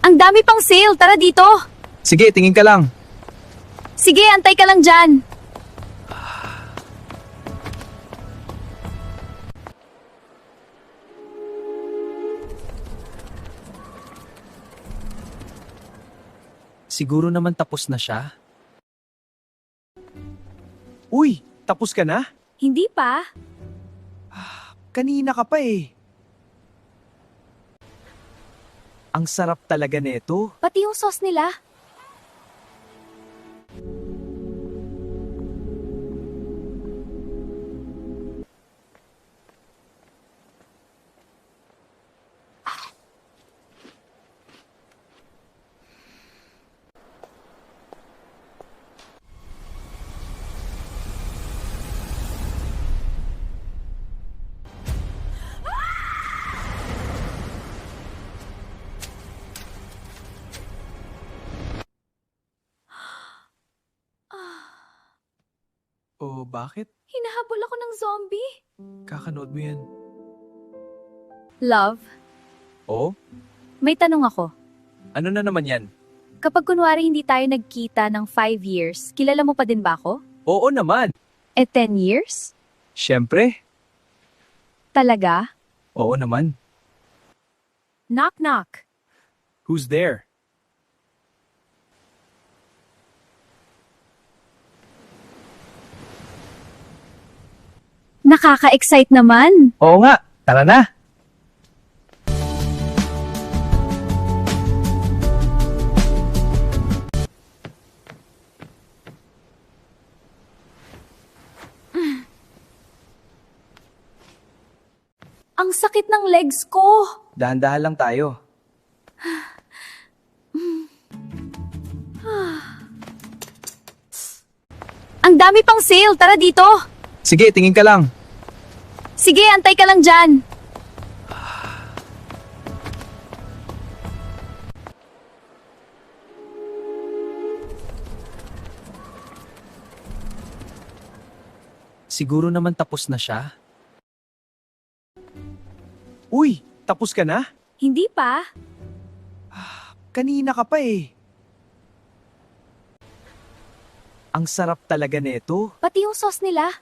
Ang dami pang sale, tara dito. Sige, tingin ka lang. Sige, antay ka lang dyan. Siguro naman tapos na siya. Uy, tapos ka na? Hindi pa. Kanina ka pa eh. Ang sarap talaga nito. Pati yung sauce nila. Oh, bakit? Hinahabol ako ng zombie. Kakanood mo yan. Love, Oh? may tanong ako. Ano na naman yan? Kapag kunwari hindi tayo nagkita ng 5 years, kilala mo pa din ba ako? Oo naman. 10 years? Siyempre. Talaga? Oo naman. Knock knock. Who's there? Nakaka-excite naman. Oo nga. Tara na. Ang sakit ng legs ko. Dahan-dahan lang tayo. Ang dami pang sale, tara dito. Sige, tingin ka lang. Sige, antay ka lang dyan. Siguro naman tapos na siya. Uy, tapos ka na? Hindi pa. Kanina ka pa eh. Ang sarap talaga nito. Pati yung sauce nila.